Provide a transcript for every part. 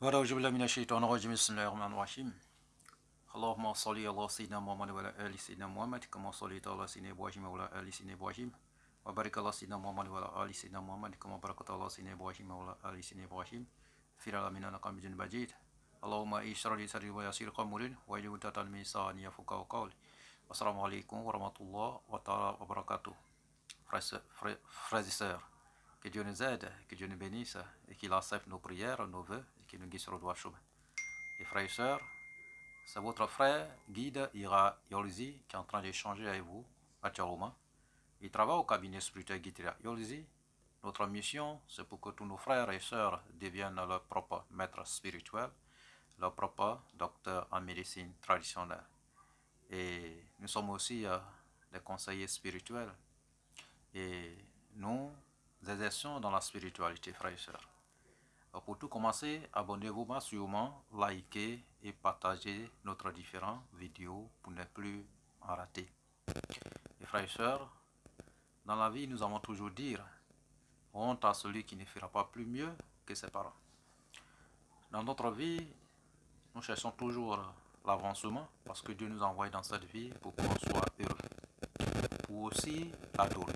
أعوذ بالله من الشيطان الرجيم بسم الله الرحمن الرحيم اللهم صل على سيدنا محمد وعلى آل سيدنا محمد كما صليت على سيدنا إبراهيم وعلى آل سيدنا إبراهيم وبارك على سيدنا محمد وعلى آل سيدنا محمد كما باركت على سيدنا إبراهيم وعلى آل سيدنا إبراهيم في العالمين إنك حميد مجيد اللهم اشرح لي صدري ويسر لي أمري واحلل عقدة من لساني يفقهوا قولي السلام عليكم ورحمة الله تعالى وبركاته. Frères et sœurs, que Dieu nous aide, que Dieu nous bénisse et qu'il accepte nos prières, nos vœux et qu'il nous guide sur le droit chemin. Et frères et sœurs, c'est votre frère guide Ira Yolzi qui est en train d'échanger avec vous actuellement. Il travaille au cabinet spirituel Guide Yolzi. Notre mission, c'est pour que tous nos frères et sœurs deviennent leur propre maître spirituel, leur propre docteur en médecine traditionnelle. Et nous sommes aussi des conseillers spirituels. Et nous exerçons dans la spiritualité, frères et sœurs. Pour tout commencer, abonnez-vous sûrement, likez et partagez notre différentes vidéos pour ne plus en rater. Et frères et sœurs, dans la vie, nous avons toujours dire honte à celui qui ne fera pas plus mieux que ses parents. Dans notre vie, nous cherchons toujours l'avancement parce que Dieu nous a envoyé dans cette vie pour qu'on soit heureux, pour aussi adorer,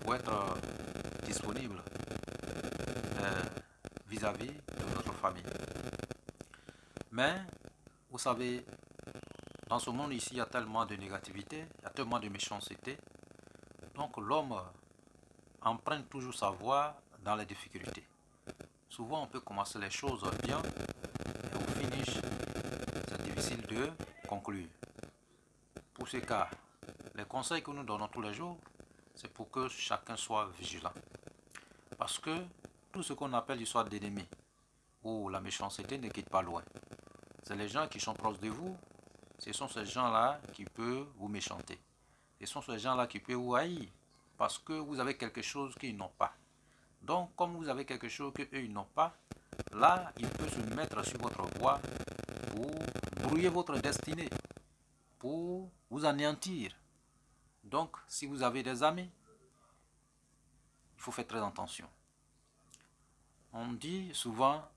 pour être disponible vis-à-vis de notre famille. Mais, vous savez, dans ce monde ici, il y a tellement de négativité, il y a tellement de méchanceté. Donc l'homme emprunte toujours sa voie dans les difficultés. Souvent, on peut commencer les choses bien, et au finish, c'est difficile de conclure. Pour ce cas, les conseils que nous donnons tous les jours, c'est pour que chacun soit vigilant. Parce que tout ce qu'on appelle l'histoire d'ennemis ou la méchanceté ne quitte pas loin. C'est les gens qui sont proches de vous, ce sont ces gens-là qui peuvent vous méchanter. Ce sont ces gens-là qui peuvent vous haïr parce que vous avez quelque chose qu'ils n'ont pas. Donc, comme vous avez quelque chose qu'eux ils n'ont pas, là, ils peuvent se mettre sur votre voie pour brouiller votre destinée, pour vous anéantir. Donc, si vous avez des amis, il faut faire très attention. On dit souvent,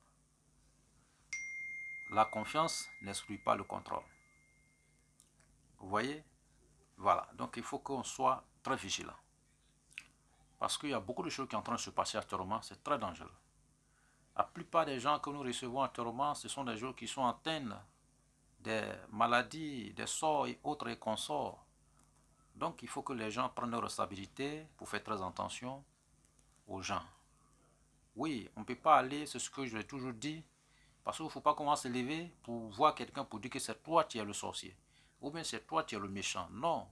la confiance n'exclut pas le contrôle. Vous voyez? Voilà. Donc, il faut qu'on soit très vigilant. Parce qu'il y a beaucoup de choses qui sont en train de se passer actuellement, c'est très dangereux. La plupart des gens que nous recevons actuellement, ce sont des gens qui sont atteints des maladies, des sorts et autres consorts. Donc, il faut que les gens prennent leur responsabilité pour faire très attention aux gens. Oui, on ne peut pas aller, c'est ce que je l'ai toujours dit, parce qu'il ne faut pas commencer à se lever pour voir quelqu'un pour dire que c'est toi qui es le sorcier, ou bien c'est toi qui es le méchant. Non,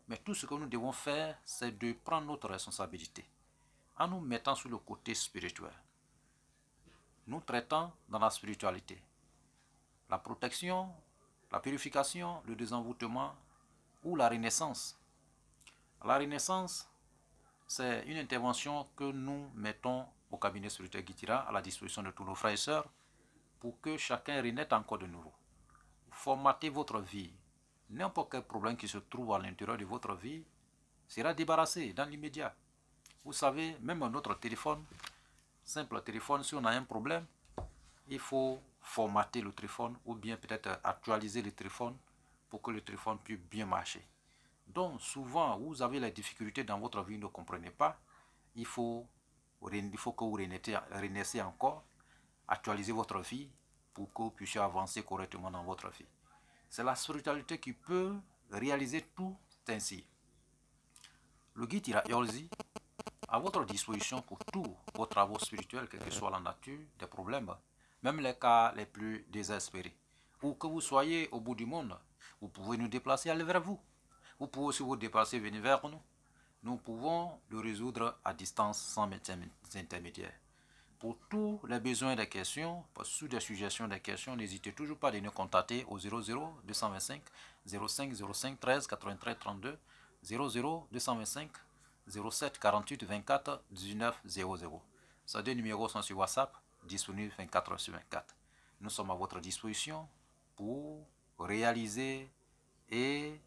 mais tout ce que nous devons faire, c'est de prendre notre responsabilité, en nous mettant sur le côté spirituel. Nous traitons dans la spiritualité la protection, la purification, le désenvoûtement ou la renaissance. La renaissance, c'est une intervention que nous mettons au cabinet spirituel Guitira à la disposition de tous nos frères et sœurs pour que chacun renaisse encore de nouveau. Formatez votre vie. N'importe quel problème qui se trouve à l'intérieur de votre vie sera débarrassé dans l'immédiat. Vous savez, même notre téléphone, simple téléphone, si on a un problème, il faut formater le téléphone ou bien peut-être actualiser le téléphone pour que le téléphone puisse bien marcher. Donc souvent, vous avez les difficultés dans votre vie, vous ne comprenez pas, il faut que vous renaissiez encore, actualiser votre vie pour que vous puissiez avancer correctement dans votre vie. C'est la spiritualité qui peut réaliser tout ainsi. Le guide Ira Yolzi à votre disposition pour tous vos travaux spirituels, quelle que soit la nature des problèmes, même les cas les plus désespérés. Ou que vous soyez au bout du monde, vous pouvez nous déplacer, aller vers vous. Vous pouvez aussi vous déplacer, venir vers nous. Nous pouvons le résoudre à distance sans médecin intermédiaire. Pour tous les besoins des questions, pour sous des suggestions des questions, n'hésitez toujours pas à nous contacter au 00 225 05 05 13 93 32 00 225 07 48 24 19 00. Ces deux numéros sont sur WhatsApp, disponibles 24 heures sur 24. Nous sommes à votre disposition pour réaliser et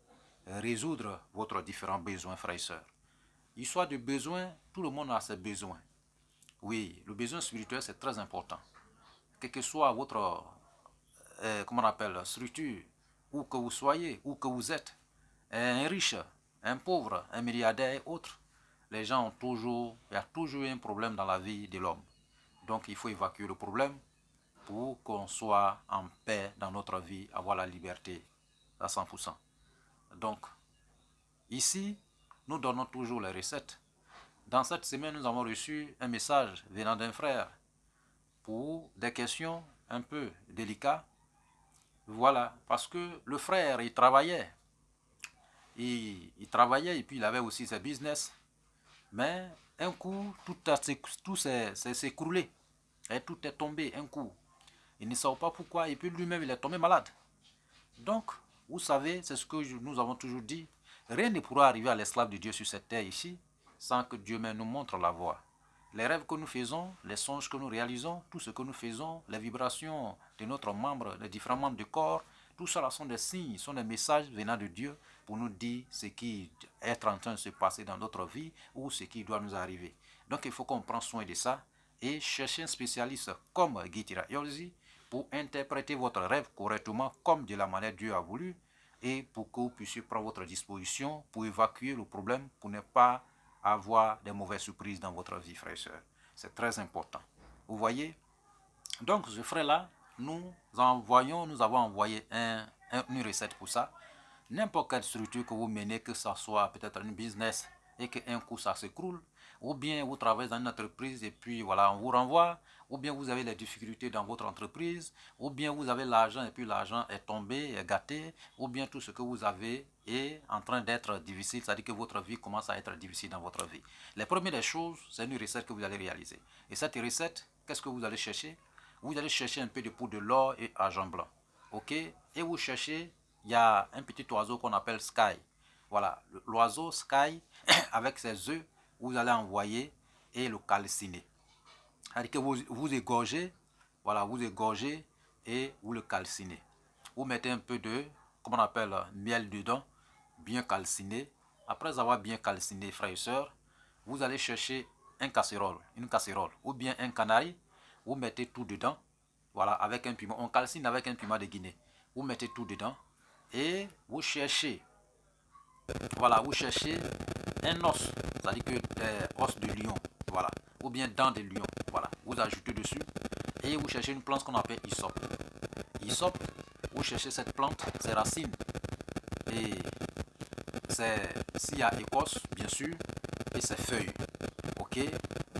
résoudre votre différents besoins, frères et sœurs. Histoire de besoins, tout le monde a ses besoins. Oui, le besoin spirituel, c'est très important. quelle que soit votre comment on appelle, structure, où que vous soyez, où que vous êtes, un riche, un pauvre, un milliardaire et autres, les gens ont toujours, il y a toujours un problème dans la vie de l'homme. Donc il faut évacuer le problème pour qu'on soit en paix dans notre vie, avoir la liberté à 100%. Donc, ici, nous donnons toujours les recettes. Dans cette semaine, nous avons reçu un message venant d'un frère pour des questions un peu délicates. Voilà, parce que le frère, il travaillait. Il travaillait et puis il avait aussi ses business. Mais un coup, tout s'est écroulé. Et tout est tombé un coup. Il ne sait pas pourquoi et puis lui-même, il est tombé malade. Donc, vous savez, c'est ce que nous avons toujours dit. Rien ne pourra arriver à l'esclave de Dieu sur cette terre ici sans que Dieu même nous montre la voie. Les rêves que nous faisons, les songes que nous réalisons, tout ce que nous faisons, les vibrations de notre membre, les différents membres du corps, tout cela sont des signes, sont des messages venant de Dieu pour nous dire ce qui est en train de se passer dans notre vie ou ce qui doit nous arriver. Donc il faut qu'on prenne soin de ça et chercher un spécialiste comme Gitira Yolzi pour interpréter votre rêve correctement comme de la manière Dieu a voulu et pour que vous puissiez prendre votre disposition pour évacuer le problème, pour ne pas avoir des mauvaises surprises dans votre vie, frères et sœurs. C'est très important. Vous voyez? Donc, ce frère-là, nous avons envoyé une recette pour ça. N'importe quelle structure que vous menez, que ce soit peut-être une business et qu'un coup ça s'écroule, ou bien vous travaillez dans une entreprise et puis voilà, on vous renvoie, ou bien vous avez des difficultés dans votre entreprise, ou bien vous avez l'argent et puis l'argent est tombé, est gâté, ou bien tout ce que vous avez est en train d'être difficile, c'est-à-dire que votre vie commence à être difficile dans votre vie. Les premières des choses, c'est une recette que vous allez réaliser. Et cette recette, qu'est-ce que vous allez chercher? Vous allez chercher un peu de poudre de l'or et argent blanc. Ok? Et vous cherchez, il y a un petit oiseau qu'on appelle Sky. Voilà, l'oiseau Sky, avec ses œufs, vous allez envoyer et le calciner. C'est-à-dire que vous égorgez, voilà, vous égorgez et vous le calcinez. Vous mettez un peu de, comment on appelle, miel dedans, bien calciné. Après avoir bien calciné, frères et sœurs, vous allez chercher une casserole, ou bien un canari, vous mettez tout dedans, voilà, avec un piment. On calcine avec un piment de Guinée. Vous mettez tout dedans et vous cherchez, voilà, vous cherchez un os, c'est-à-dire que os de lion, voilà, ou bien dents de lion, voilà, vous ajoutez dessus et vous cherchez une plante qu'on appelle hyssop. Hyssop, vous cherchez cette plante, ses racines et s'il y a écorce, bien sûr, et ses feuilles. Ok,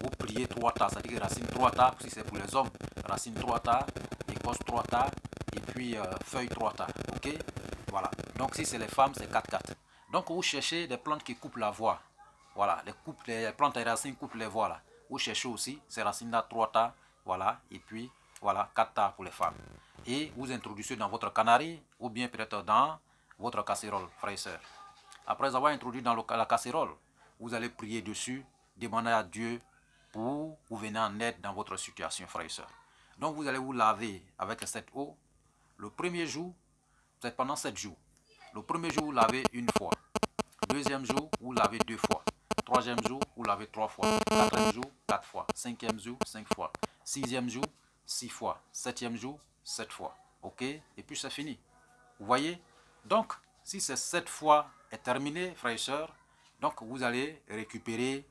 vous pliez 3 tas, c'est-à-dire racines 3 tas, si c'est pour les hommes, racines 3 tas, écorce 3 tas, et puis feuilles 3 tas. Ok, voilà. Donc si c'est les femmes, c'est 4-4. Donc vous cherchez des plantes qui coupent la voie. Voilà, les plantes et racines coupent les voies là. Vous cherchez aussi ces racines-là 3 tas, voilà, et puis voilà, 4 tas pour les femmes. Et vous introduisez dans votre canari, ou bien peut-être dans votre casserole, frères et sœurs. Après avoir introduit dans la casserole, vous allez prier dessus, demander à Dieu pour vous venir en aide dans votre situation, frères et sœurs. Donc vous allez vous laver avec cette eau. Le premier jour, c'est pendant 7 jours. Le premier jour, vous lavez une fois. Deuxième jour, vous lavez 2 fois. Troisième jour, vous lavez 3 fois. Quatrième jour, 4 fois. Cinquième jour, 5 fois. Sixième jour, 6 fois. Septième jour, 7 fois. Ok? Et puis c'est fini. Vous voyez? Donc, si ces 7 fois est terminé, frères et sœurs, donc vous allez récupérer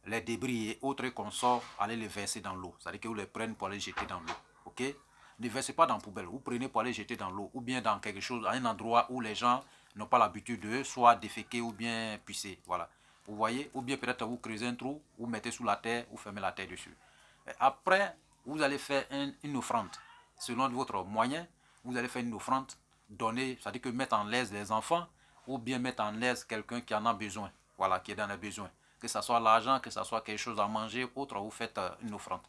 les débris et autres consorts, allez les verser dans l'eau. C'est-à-dire que vous les prenez pour aller jeter dans l'eau. Ok? Ne versez pas dans la poubelle. Vous prenez pour aller jeter dans l'eau ou bien dans quelque chose, à un endroit où les gens n'ont pas l'habitude de soit déféquer ou bien pisser. Voilà. Vous voyez? Ou bien peut-être vous creusez un trou, vous mettez sous la terre, vous fermez la terre dessus. Et après, vous allez faire une offrande. Selon votre moyen, vous allez faire une offrande, donner, c'est-à-dire que mettre en l'aise les enfants ou bien mettre en l'aise quelqu'un qui en a besoin. Voilà, qui est dans les besoins. Que ce soit l'argent, que ce soit quelque chose à manger, autre, vous faites une offrande.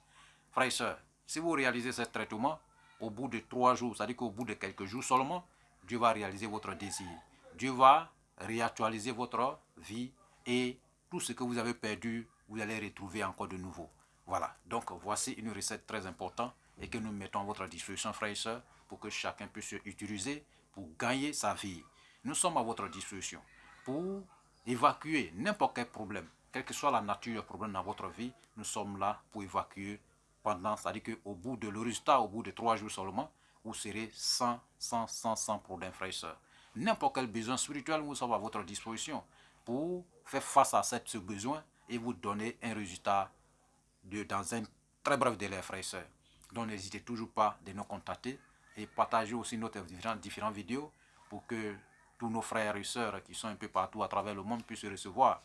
Frères et sœurs, si vous réalisez ce traitement, au bout de 3 jours, c'est-à-dire qu'au bout de quelques jours seulement, Dieu va réaliser votre désir. Dieu va réactualiser votre vie et tout ce que vous avez perdu, vous allez retrouver encore de nouveau. Voilà, donc voici une recette très importante et que nous mettons à votre disposition, frères et sœurs, pour que chacun puisse utiliser pour gagner sa vie. Nous sommes à votre disposition pour évacuer n'importe quel problème, quelle que soit la nature du problème dans votre vie. Nous sommes là pour évacuer c'est-à-dire qu'au bout de le résultat, au bout de 3 jours seulement, vous serez sans problème, frères et sœurs. N'importe quel besoin spirituel, nous sommes à votre disposition pour faire face à ce besoin et vous donner un résultat dans un très bref délai, frères et sœurs. Donc n'hésitez toujours pas de nous contacter et partagez aussi nos différentes vidéos pour que tous nos frères et sœurs qui sont un peu partout à travers le monde puissent recevoir.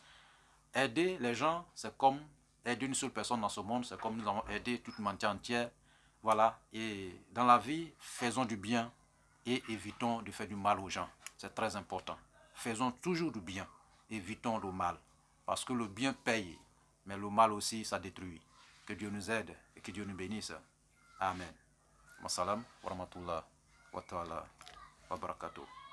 Aider les gens, c'est comme aider une seule personne dans ce monde, c'est comme nous avons aidé toute l'humanité entière. Voilà, et dans la vie, faisons du bien et évitons de faire du mal aux gens. C'est très important. Faisons toujours du bien, évitons le mal. Parce que le bien paye, mais le mal aussi, ça détruit. Que Dieu nous aide et que Dieu nous bénisse. Amen. Wassalam wa rahmatullah wa ta'ala wa barakatuh.